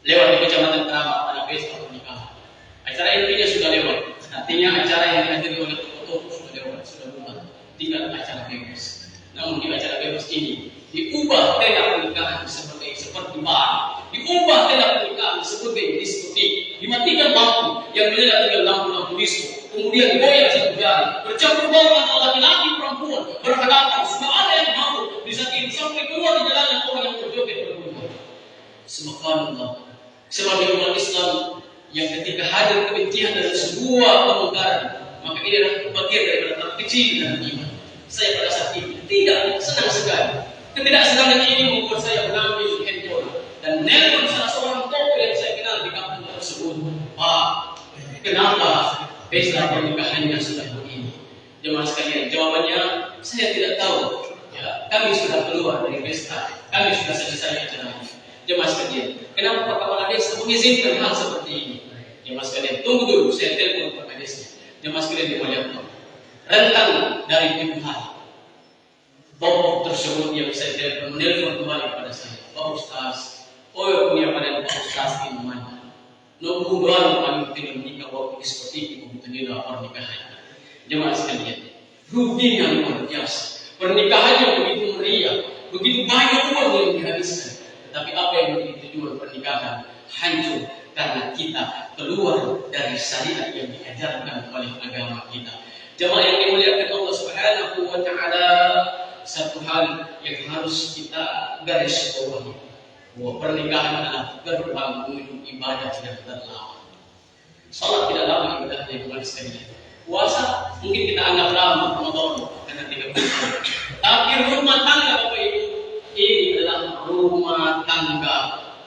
Lewat di Kecamatan Keramat ada pesta pernikahan. Acara intinya sudah lewat. Artinya acara yang dihadiri oleh tokoh sudah lewat, sudah bubar. Tinggal acara bebas. Namun di acara bebas ini diubah tenda pernikahan seperti bar, diubah tenda pernikahan sebagai diskotik, dimatikan lampu yang menyala tinggal lampu-lampu disko, kemudian digoyang satu jari, bercampur baur antara laki-laki perempuan berhadapan, sudah ada yang mau disaking sampai keluar di jalanan orang yang berjoget berkumpul. Subhanallah, sebagai umat Islam yang ketika hadir kebencian dari sebuah pemungkaran, maka ini adalah bagian daripada tahap kecil dan iman. Saya pada saat itu tidak senang sekali Ketidaksedaran ini membuat saya mengambil handphone dan nelpon salah seorang tokoh yang saya kenal di kampung tersebut. Pak, kenapa pesta pernikahannya sudah begini? Jemaah sekalian, jawabannya saya tidak tahu. Ya, kami sudah keluar dari pesta, kami sudah selesai acaranya. Jemaah sekalian, kenapa Pak Kepala Desa mengizinkan hal seperti ini? Jemaah sekalian, tunggu dulu, saya telepon Pak Desa. Jemaah sekalian dimuliakan Allah. Rentang dari 7 hari. Tokoh tersebut yang saya telepon menelpon kembali kepada saya. Pak Ustaz, punya pada Pak Ustaz ini mana? Nunggu doang kami tidak menikah waktu seperti itu mengenai pernikahan. Jemaah sekalian, ruginya luar biasa. Pernikahannya begitu meriah, begitu banyak uang yang dihabiskan. Tetapi apa yang menjadi tujuan pernikahan hancur karena kita keluar dari syariat yang diajarkan oleh agama kita. Jemaah yang dimuliakan Allah Subhanahu wa taala, satu hal yang harus kita garis bawahi, bahwa pernikahan adalah gerbang menuju ibadah yang terlama. Salat tidak lama ibadahnya kembali sekalian. Puasa mungkin kita anggap lama, Ramadan karena 30 hari. Tapi rumah tangga Bapak Ibu, ini adalah rumah tangga.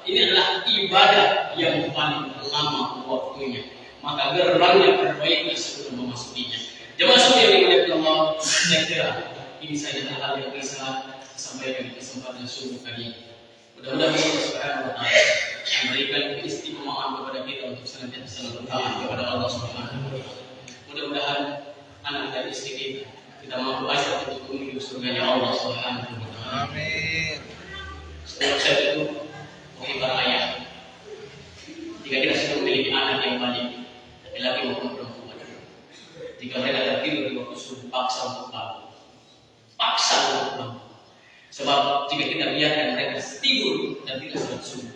Ini adalah ibadah yang paling lama waktunya. Maka gerbangnya perbaiki sebelum memasukinya. Jemaah sekalian yang dimuliakan Allah, saya kira ini saja hal yang bisa sampaikan di kesempatan subuh kali ini. Mudah-mudahan Allah Subhanahu wa taala memberikan keistimewaan kepada kita untuk senantiasa bertaat kepada Allah Subhanahu wa taala. Mudah-mudahan anak dan istri kita mampu ajak untuk menuju surganya Allah Subhanahu wa taala. Amin. Sebelum saya tutup, wahai para ayah, jika kita sudah memiliki anak yang baik, laki-laki maupun perempuan, jika mereka tertidur di waktu subuh, paksa untuk bangun. Paksa untuk bangun. Sebab jika kita biarkan mereka tidur dan tidak sholat subuh,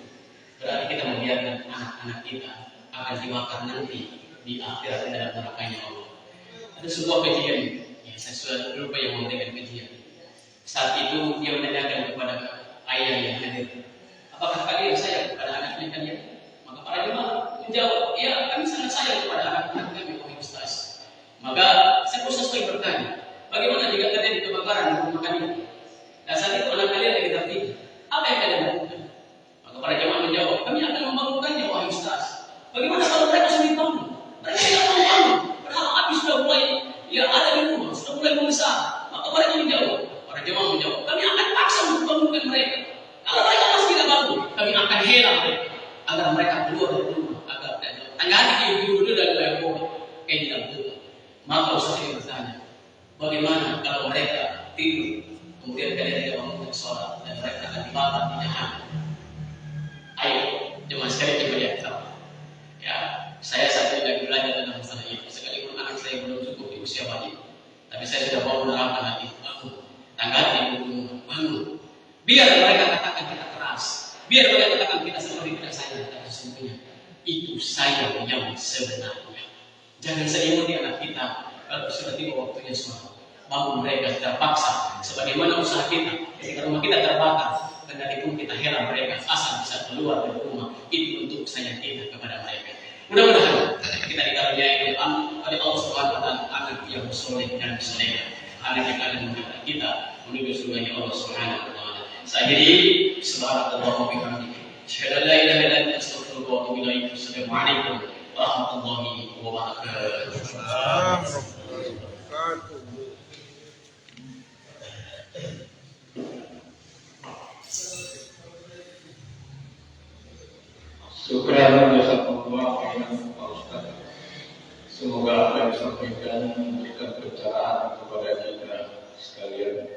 berarti kita membiarkan anak-anak kita akan dibakar nanti di akhirat dalam nerakanya Allah. Ada sebuah kejadian, ya, saya sudah lupa yang memberikan kejadian. Saat itu dia menanyakan kepada ayah yang hadir, apakah kalian sayang kepada anak-anak kalian? Maka para jemaah menjawab, ya kami sangat sayang kepada anak-anak kami, wahai Ustaz. Maka saya Ustaz lagi bertanya, bagaimana jika terjadi kebakaran di rumah kalian? Dan saat itu anak kalian lagi tertidur, apa yang kalian lakukan? Maka para jemaah menjawab, kami akan membangunkannya, wahai Ustaz. Bagaimana kalau mereka sulit bangun? Mereka tidak mau bangun, padahal api sudah mulai ada di rumah, sudah mulai membesar. Maka mereka menjawab, para jemaah menjawab, kami akan paksa untuk bangunkan mereka. Kalau mereka masih tidak bangun, kami akan helang mereka agar mereka keluar dari rumah, agar tangani dulu dari bayar kayak tidak betul. Maka Ustaz ini bertanya, bagaimana kalau mereka tidur, kemudian kalian tidak bangun sholat dan mereka akan dibakar di jahanam? Ayo, jemaah sekalian coba lihat. Ya, saya saat ini lagi belajar tentang masalah ini. Sekalipun anak saya belum cukup di usia balik, tapi saya sudah mau menerapkan hati bangun, tanggati dulu, bangun. Biar mereka katakan kita keras, biar mereka katakan kita seperti tidak sayang, tapi sesungguhnya itu sayang yang sebenarnya. Jangan selimuti anak kita kalau sudah tiba waktunya sholat. Bangun mereka terpaksa, sebagaimana usaha kita ketika rumah kita terbakar, kendali pun kita heran mereka asal bisa keluar dari rumah. Itu untuk sayang kita kepada mereka. Mudah-mudahan kita dikaruniai oleh Allah Subhanahu wa taala anak yang soleh dan soleha, anak yang akan mengantar kita menuju surganya Allah Subhanahu wa taala. Saya akhiri, subhanallah wa bihamdihi, asyhadu an la ilaha illa anta, astaghfiruka wa atubu ilaik. Assalamualaikum warahmatullahi wabarakatuh. Syukran jazakumullah khairan Pak Ustaz. Semoga apa yang disampaikan memberikan pencerahan kepada kita sekalian.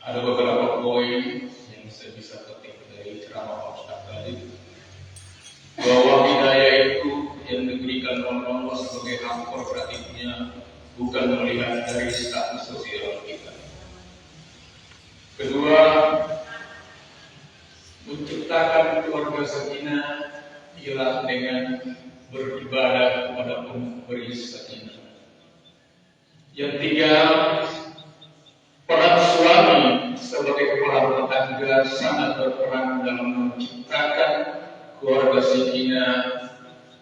Ada beberapa poin yang saya bisa petik dari ceramah Pak Ustaz tadi, bahwa hidayah itu yang diberikan oleh Allah sebagai hak prerogatifnya, bukan melihat dari status sosial kita. Kedua, menciptakan keluarga sakinah ialah dengan beribadah kepada pemberi sakinah. Yang tiga, peran suami sebagai kepala rumah tangga sangat berperan dalam menciptakan keluarga sakinah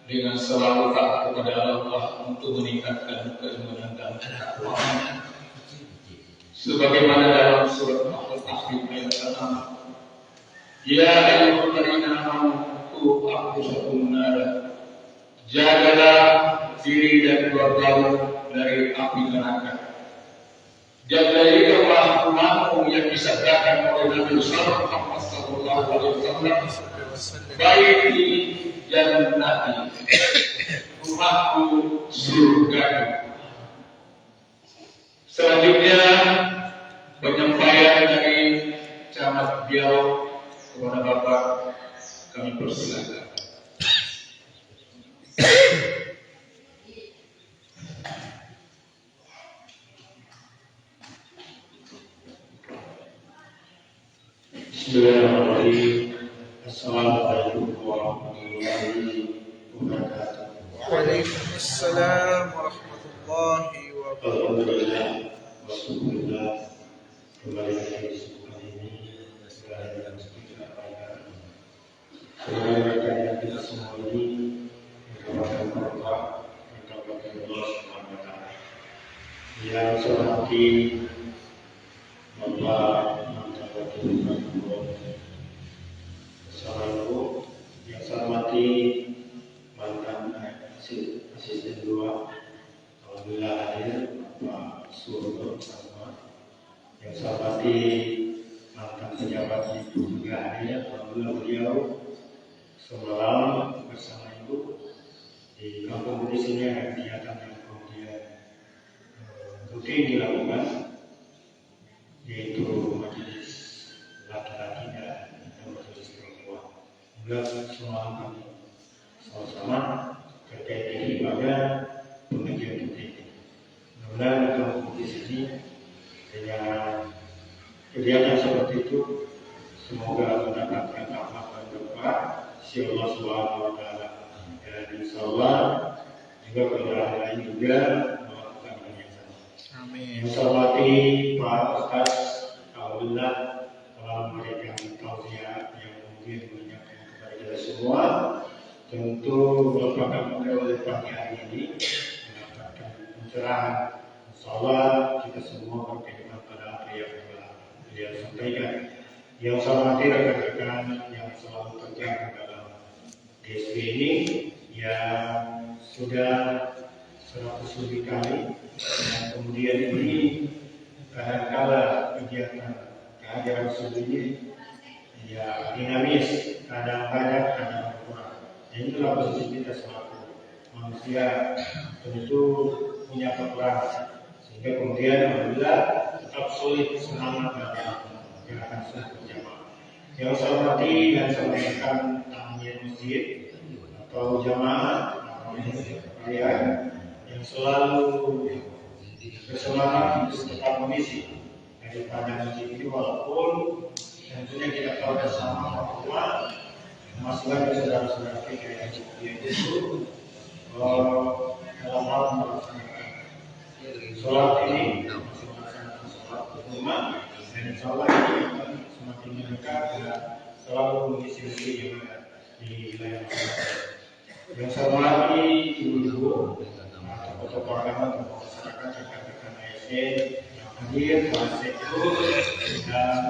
dengan selalu taat kepada Allah untuk meningkatkan keimanan dan ketakwaan. Sebagaimana dalam surat Al-Fatihah ayat ke-6. Ya ayyuhalladzina amanu anfusakum nar. Jagalah diri dan keluargamu dari api neraka. Jagailah rumahmu yang disabdakan oleh Nabi Muhammad sallallahu alaihi wasallam, baik di jannati, rumahku surga. Selanjutnya penyampaian dari Camat Biau kepada Bapak kami persilakan. Bismillahirrahmanirrahim. Assalamualaikum warahmatullahi wabarakatuh. Waalaikumsalam warahmatullahi wabarakatuh. Alhamdulillah, wassallallahu kembali lagi di sebuah ini segala yang kita sampaikan. Semoga kita semua ini mendapatkan berkah dari Allah Subhanahu wa Ta'ala. Yang saya hormati Bapak Assalamualaikum. Yang saya hormati mantan asisten 2, alhamdulillah hadir Pak Suryo sama. Yang saya hormati mantan pejabat itu juga hadir, alhamdulillah beliau semalam bersama Ibu di kampung di sini ada kegiatan yang kemudian rutin dilakukan, yaitu majelis laki-laki dan majelis perempuan. Juga semalam kami sama-sama terkait dengan ibadah pengajian rutin. Mudah-mudahan kampung di sini dengan kegiatan seperti itu semoga mendapatkan rahmat dan berkah si Allah Subhanahu wa Ta'ala, dan insyaallah juga kemudahan lain juga melakukan hal yang sama. Amin. Yang saya hormati Pak Ustaz, alhamdulillah telah memberikan tausiah yang mungkin menyampaikan kepada kita semua. Tentu merupakan oleh pagi hari ini mendapatkan pencerahan. Insyaallah kita semua berpegang pada apa yang telah beliau sampaikan. Yang saya hormati rekan-rekan yang selalu tergabung dalam DSP ini yang sudah 100 lebih kali, dan kemudian ini kadang-kala kegiatan kehadiran ini ya dinamis, kadang banyak, kadang kurang. Dan itulah posisi kita selaku manusia, tentu punya kekurangan, sehingga kemudian alhamdulillah tetap sulit semangat dalam gerakan sunnah berjamaah. Yang saya hormati dan sampaikan tamunya masjid atau jamaah atau kalian yang selalu bersemangat untuk tetap mengisi daripada masjid ini, walaupun tentunya kita tahu bersama bahwa masih banyak saudara-saudara kita yang justru dalam hal melaksanakan sholat ini masih melaksanakan sholat rumah, dan insyaallah ini akan semakin mendekat dan selalu mengisi yang ada di wilayah masyarakat. Yang saya hormati ibu-ibu, tokoh agama, tokoh masyarakat, rekan-rekan ASN yang hadir, para sektor dan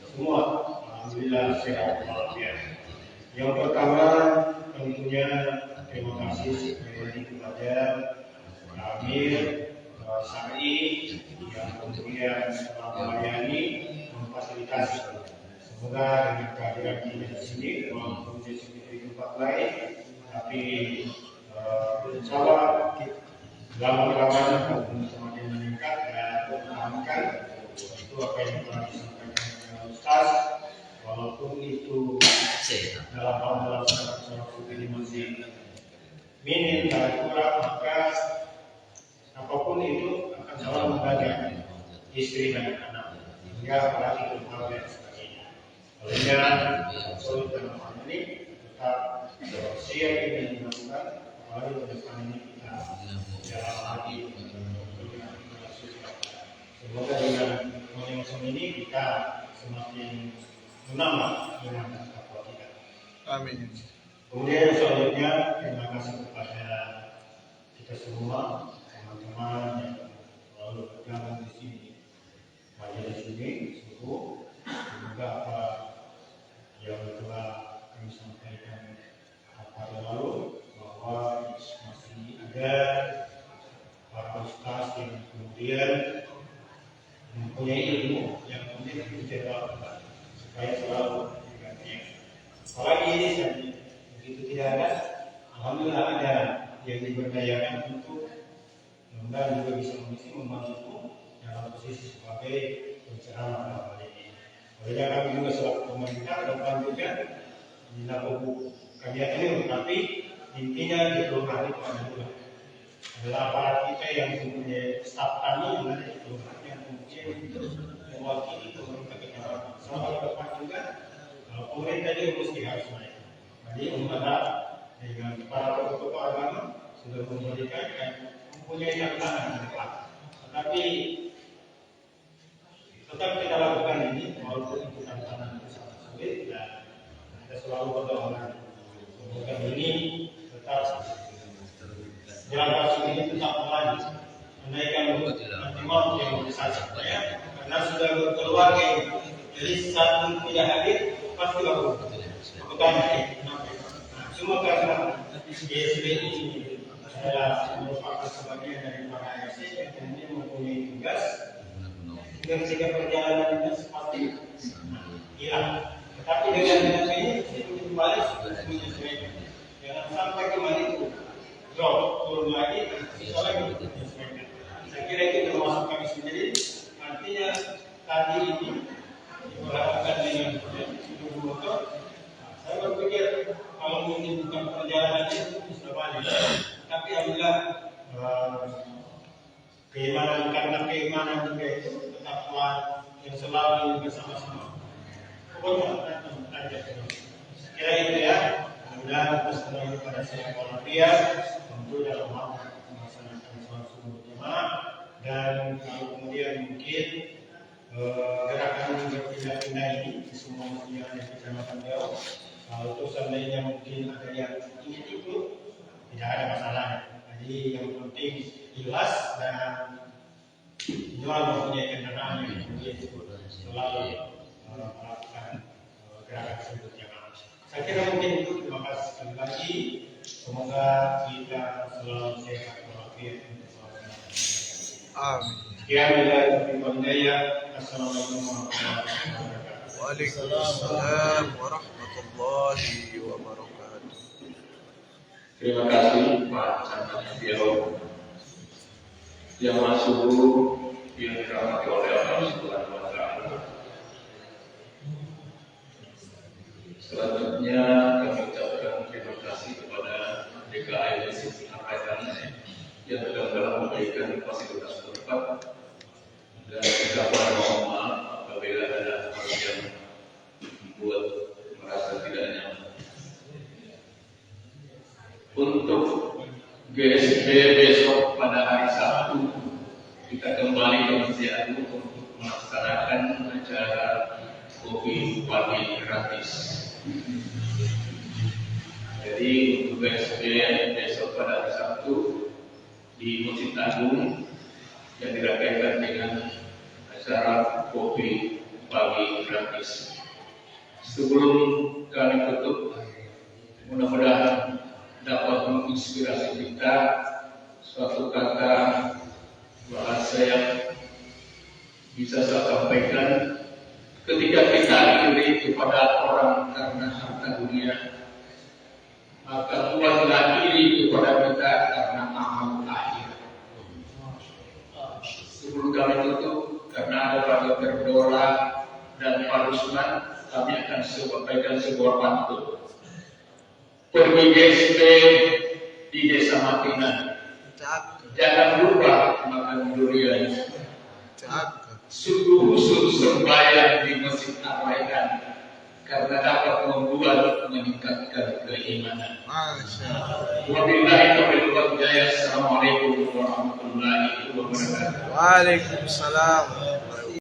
semua, alhamdulillah sehat walafiat. Yang pertama tentunya terima kasih kepada Amir Sari yang kemudian telah melayani, memfasilitasi. Semoga dengan kehadiran kita di sini, walaupun di tempat lain, tapi insyaallah lama-kelamaan akan semakin meningkat dan memahamikan itu apa yang telah disampaikan oleh Ustaz, walaupun itu dalam hal melaksanakan sholat subuh ini masih minim dan kurang, maka apapun itu akan selalu membantu istri dan anak, hingga apalagi keluarga dan sebagainya. Olehnya sulit dalam hal ini tetap siap ini dilakukan, apalagi pada depan ini kita dalam hati dengan sosial. Semoga dengan momentum ini kita semakin menambah iman dan takwa kita. Amin. Kemudian selanjutnya terima kasih kepada kita semua, teman-teman yang selalu bergabung di sini, majelis ini, suku, yang kemudian mempunyai ilmu yang kemudian dijaga supaya selalu digantikan. Apalagi begitu tidak ada, alhamdulillah ada yang diberdayakan untuk mudah juga bisa mengisi membantu dalam posisi sebagai penceramah dalam hal ini. Olehnya kami juga selaku pemerintah dan juga dilakukan kegiatan ini, tapi intinya di kelurahan itu adalah aparat kita yang mempunyai staf kami yang ada di kelurahan yang mungkin mewakili pemerintah kecamatan. Selama ke depan juga pemerintah juga mesti harus naik. Jadi umat dengan para tokoh agama sudah memberikan dan mempunyai tantangan ke depan. Tetapi tetap kita lakukan ini walaupun itu tantangan yang sangat sulit dan kita selalu berdoa semoga ini tetap jalan kasus ini tetap berlanjut menaikkan optimal yang besar ya, karena sudah berkeluarga jadi saat tidak hadir pasti lakukan bertanya semua karena GSB ini adalah merupakan sebagian dari para ASC yang kemudian mempunyai tugas dengan sehingga perjalanan itu pasti hilang. Tetapi dengan ini kembali menyesuaikan. Jangan sampai kembali itu drop turun lagi, bisa lagi menyesuaikan. Saya kira itu termasuk kami sendiri. Artinya tadi ini diperlakukan dengan sepuluh motor. Saya berpikir kalau ini bukan perjalanan itu bisa balik. Tapi alhamdulillah keimanan juga itu tetap kuat yang selalu bersama-sama. Pokoknya kira itu ya. Mudah-mudahan kita selalu pada sehat walafiat tentu dalam hal melaksanakan sholat subuh berjamaah dan kalau kemudian mungkin gerakan berpindah-pindah ini di semua masjid yang ada di Kecamatan Riau, kalau itu seandainya mungkin ada yang ingin ikut tidak ada masalah. Jadi yang penting jelas dan jual mempunyai kendaraan yang kemudian selalu melakukan gerakan tersebut yang harus. Saya kira mungkin itu. Terima kasih sekali lagi. Semoga kita selalu sehat walafiat. Amin. Sekian dari Hidayah. Assalamualaikum warahmatullahi wabarakatuh. Waalaikumsalam warahmatullahi wabarakatuh. Terima kasih Pak Camat Biaro yang masuk yang dirahmati oleh Allah Subhanahu wa Ta'ala. Selanjutnya kami ucapkan terima kasih kepada DKI Angkatan yang telah memberikan fasilitas tempat dan ucapan mohon maaf apabila ada hal yang membuat merasa tidak nyaman. Untuk GSB besok pada hari Sabtu kita kembali ke Masjid Agung untuk melaksanakan acara kopi pagi gratis. Jadi untuk GSB besok pada hari Sabtu di Masjid Agung yang dirangkaikan dengan acara kopi pagi gratis. Sebelum kami tutup, mudah-mudahan dapat menginspirasi kita suatu kata bahasa yang bisa saya sampaikan ketika kita iri kepada orang karena harta dunia, maka buatlah iri kepada kita karena amal akhir. Sebelum kami tutup, karena ada Pak Dr. Dola dan Pak Rusman, kami akan sampaikan sebuah pantun. Pergi GSB di Desa Matinan, jangan lupa makan durian. Sungguh khusus sembahyang di Masjid Ar-Raihan karena dapat membuat meningkatkan keimanan. Wabillahi taufiq wal hidayah. Assalamualaikum warahmatullahi wabarakatuh. Waalaikumsalam.